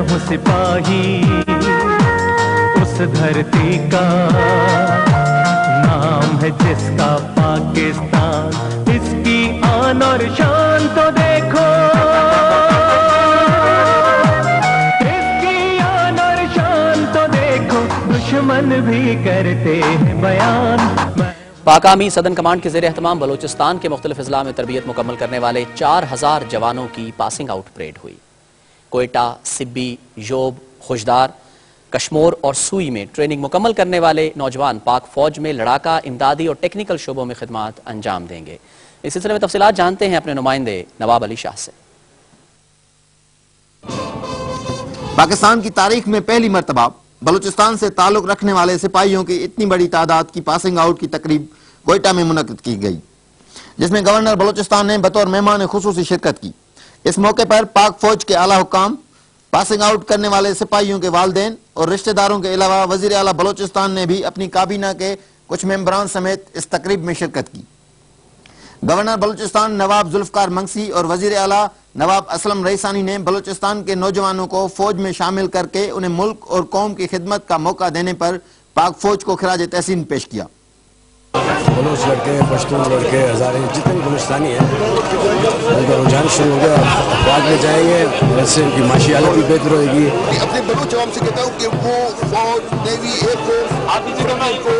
हूँ सिपाही उस धरती का नाम है जिसका पाकिस्तान, इसकी आन और शान तो देखो, इसकी आन और शान तो देखो, दुश्मन भी करते हैं बयान। पाक आर्मी सदन कमांड के ज़ेर एहतमाम बलूचिस्तान के मुख्तलिफ अजला में तरबियत मुकम्मल करने वाले 4000 जवानों की पासिंग आउट परेड हुई। कोयटा, सिब्बी, योब, खुशदार, कश्मोर और सूई में ट्रेनिंग मुकम्मल करने वाले नौजवान पाक फौज में लड़ाका, इमदादी और टेक्निकल शोबों में खिदमत अंजाम देंगे। इस सिलसिले में तफसीलात जानते हैं अपने नुमाइंदे नवाब अली शाह से। पाकिस्तान की तारीख में पहली मरतबा बलूचिस्तान से ताल्लुक रखने वाले सिपाहियों की इतनी बड़ी तादाद की पासिंग आउट की तकरीब कोयटा में मुनक्किद की गई, जिसमें गवर्नर बलूचिस्तान ने बतौर मेहमान खुसूसी शिरकत की। इस मौके पर पाक फौज के आला हुक्काम, पासिंग आउट करने वाले सिपाहियों के वालिदैन और रिश्तेदारों के अलावा वजीर आला बलूचिस्तान ने भी अपनी काबीना के कुछ मेंबरान समेत इस तकरीब में शिरकत की। गवर्नर बलूचिस्तान नवाब जुल्फकार मंगसी और वजीर आला नवाब असलम रईसानी ने बलूचिस्तान के नौजवानों को फौज में शामिल करके उन्हें मुल्क और कौम की खिदमत का मौका देने पर पाक फौज को खिराज तहसीन पेश किया। बलूच लड़के, पश्तून लड़के, हज़ारे जितने भी बलूचिस्तानी हैं उनका रुझान शुरू हो गया। फौज में जाएंगे, वैसे उनकी माशी हालत भी बेहतर होगी। अपने बलूच अवाम से कहता हूँ कि वो फौज, नेवी, एयरफोर्स, आर्मी को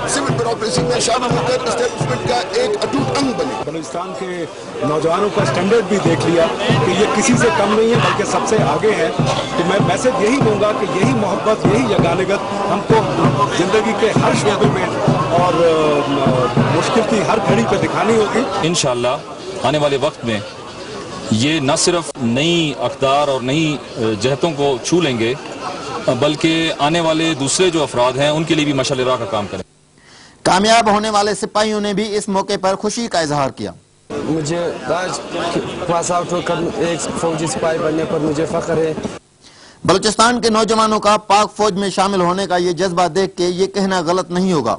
सिविल ब्यूरोक्रेसी में शामिल होकर एस्टेब्लिशमेंट का एक अटूट अंग बने। बलूचिस्तान के नौजवानों का स्टैंडर्ड भी देख लिया कि ये किसी से कम नहीं है बल्कि सबसे आगे है। तो मैं मैसेज यही दूंगा कि यही मोहब्बत, यही यगानगत हमको जिंदगी के हर शोबे में और मुश्किल की हर घड़ी पे दिखानी होगी। इंशाअल्लाह आने वाले वक्त में ये न सिर्फ नई अक़दार और नई जहतों को छू लेंगे बल्कि आने वाले दूसरे जो अफराद हैं उनके लिए भी मशाल राह का काम करें। कामयाब होने वाले सिपाहियों ने भी इस मौके पर खुशी का इजहार किया। मुझे आज पास आउट होकर एक फौजी सिपाही बनने पर मुझे फख्र है। बलूचिस्तान के नौजवानों का पाक फौज में शामिल होने का ये जज्बा देख के ये कहना गलत नहीं होगा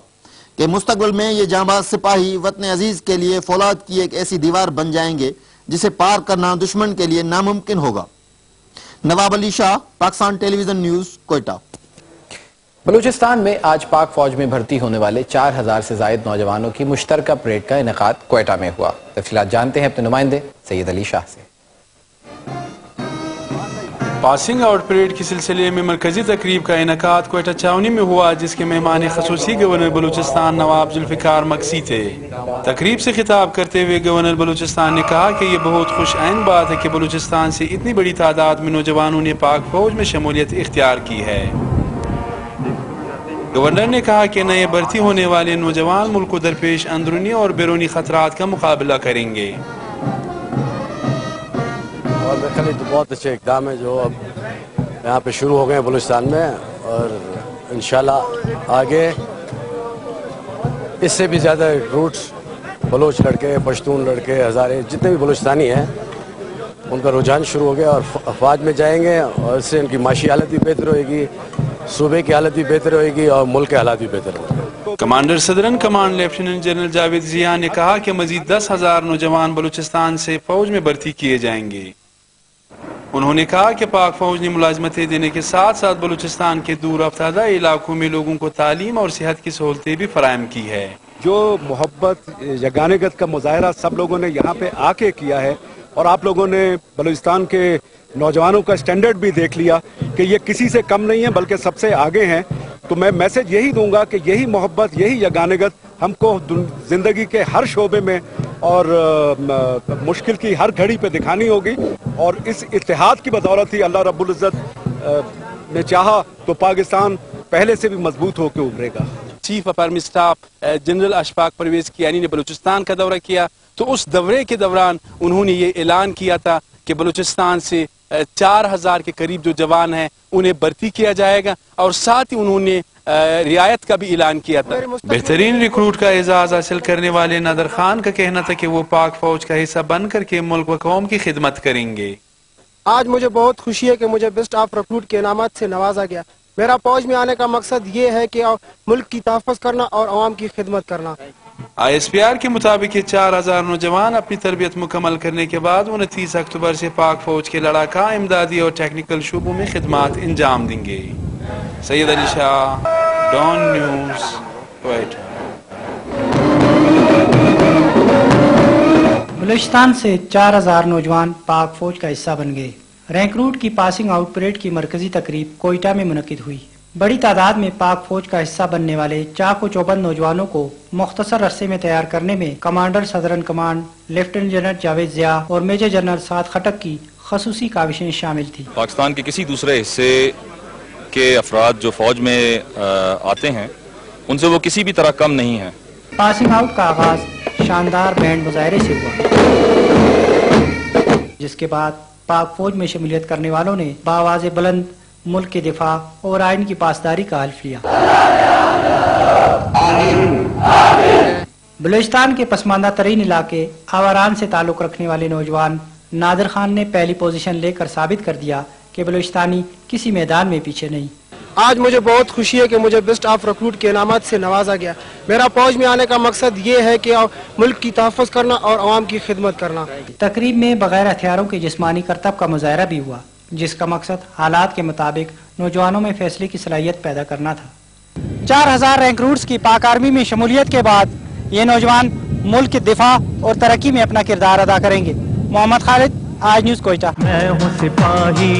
कि मुस्तकबिल में ये जांबाज सिपाही वतन अजीज के लिए फौलाद की एक ऐसी दीवार बन जाएंगे जिसे पार करना दुश्मन के लिए नामुमकिन होगा। Nawab Ali Shah, Pakistan television news, Quetta. बलूचिस्तान में आज पाक फौज में भर्ती होने वाले 4000 से जायद नौजवानों की मुश्तरका परेड का इनेकाद कोयटा में हुआ। तफसीलात जानते हैं अपने नुमाइंदे सैयद अली शाह से। पासिंग आउट परेड के सिलसिले में मरकजी तकरीब का इनेकाद कोयटा छावनी में हुआ, जिसके मेहमान खसूसी गवर्नर बलूचिस्तान नवाब जुल्फिकार मंगसी थे। तकरीब से खिताब करते हुए गवर्नर बलूचिस्तान ने कहा कि ये बहुत खुश आइन बात है कि बलूचिस्तान से इतनी बड़ी तादाद में नौजवानों ने पाक फौज में शमूलियत इख्तियार की है। गवर्नर ने कहा कि नए भर्ती होने वाले नौजवान मुल्क को दरपेश अंदरूनी और बैरूनी खतरात का मुकाबला करेंगे। और मेरे ख्याल तो बहुत अच्छे इक़दाम है जो अब यहाँ पे शुरू हो गए हैं बलूचिस्तान में, और इंशाल्लाह आगे इससे भी ज़्यादा रूट्स बलूच लड़के, पश्तून लड़के, हज़ारे जितने भी बलूचिस्तानी हैं उनका रुझान शुरू हो गया और फौज में जाएंगे, और इससे उनकी माशी हालत भी बेहतर होगी, सूबे की हालत भी बेहतर होगी और मुल्क के हालात भी बेहतर होंगे। Commander southern command lieutenant general Javed Zia ने कहा कि मजीद 10,000 नौजवान बलूचिस्तान से फौज में भर्ती किए जाएंगे। उन्होंने कहा कि पाक फौज ने मुलाजमतें देने के साथ साथ बलूचिस्तान के दूर अफ्तादा इलाकों में लोगों को तालीम और सेहत की सहूलतें भी फराहम की है। जो मोहब्बत, यगानगत का मुजाहरा सब लोगों ने यहाँ पे आके किया है, और आप लोगों ने बलूचिस्तान के नौजवानों का स्टैंडर्ड भी देख लिया कि ये किसी से कम नहीं है बल्कि सबसे आगे हैं। तो मैं मैसेज यही दूंगा कि यही मोहब्बत, यही यगानगत हमको जिंदगी के हर शोबे में और मुश्किल की हर घड़ी पे दिखानी होगी, और इस इत्तेहाद की बदौलत ही अल्लाह रब्बुल इज़्ज़त ने चाहा तो पाकिस्तान पहले से भी मजबूत होकर उभरेगा। Chief of army staff general Ashfaq Parvez Kayani ने बलूचिस्तान का दौरा किया, तो उस दौरे के दौरान उन्होंने ये ऐलान किया था कि बलूचिस्तान से 4000 के करीब जो जवान हैं उन्हें भर्ती किया जाएगा, और साथ ही उन्होंने रियायत का भी ऐलान किया था। बेहतरीन रिक्रूट का एजाज हासिल करने वाले नादर खान का कहना था कि वो पाक फौज का हिस्सा बन करके मुल्क व कौम की खिदमत करेंगे। आज मुझे बहुत खुशी है कि मुझे बेस्ट ऑफ रिक्रूट के इनामत से नवाजा गया। मेरा फौज में आने का मकसद ये है कि मुल्क की तहफ़्फ़ुज़ करना और अवाम की खिदमत करना। ISPR के मुताबिक ये 4000 नौजवान अपनी तरबियत मुकम्मल करने के बाद 29 अक्टूबर से पाक फौज के लड़ाका, इमदादी और टेक्निकल शोबों में खिदमात अंजाम देंगे। Syed Ali Shah, Dawn News, Quetta. बलूचिस्तान से 4000 नौजवान पाक फौज का हिस्सा बन गए। रैंक रूट की पासिंग आउट परेड की मरकजी तकरीब कोयटा में मुनक्किद हुई। बड़ी तादाद में पाक फौज का हिस्सा बनने वाले चाक व चौबंद नौजवानों को मुख्तसर अरसे में तैयार करने में commander southern command lieutenant general Javed Zia और मेजर जनरल साद खटक की खसूसी काविशें शामिल थी। पाकिस्तान के किसी दूसरे हिस्से के अफराद जो फौज में आते हैं उनसे वो किसी भी तरह कम नहीं है। पासिंग आउट का आगाज शानदार बैंड मुजाहरे से हुआ, जिसके बाद पाक फौज में शमूलियत करने वालों ने बावाज़ बुलंद मुल्क के दिफा और आइन की पासदारी का हल्फ लिया। बलूचिस्तान के पसमानदा तरीन इलाके आवारान से ताल्लुक रखने वाले नौजवान नादिर खान ने पहली पोजीशन लेकर साबित कर दिया कि बलूचिस्तानी किसी मैदान में पीछे नहीं। आज मुझे बहुत खुशी है कि मुझे बेस्ट ऑफ रिक्रूट के इनामात से नवाजा गया। मेरा फौज में आने का मकसद ये है कि मुल्क की तहफ़्फ़ुज़ करना और अवाम की खिदमत करना। तकरीब में बगैर हथियारों के जिस्मानी करतब का मुजाहरा भी हुआ, जिसका मकसद हालात के मुताबिक नौजवानों में फैसले की सलाहियत पैदा करना था। 4000 रैंक रूट्स की पाक आर्मी में शमूलियत के बाद ये नौजवान मुल्क के दिफा और तरक्की में अपना किरदार अदा करेंगे। मोहम्मद खालिद, आज न्यूज़ कोयटा। मैं हूँ सिपाही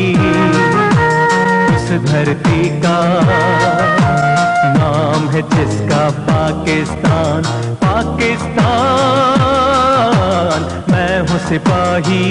इस धरती का, नाम है जिसका पाकिस्तान, पाकिस्तान। मैं हूँ सिपाही।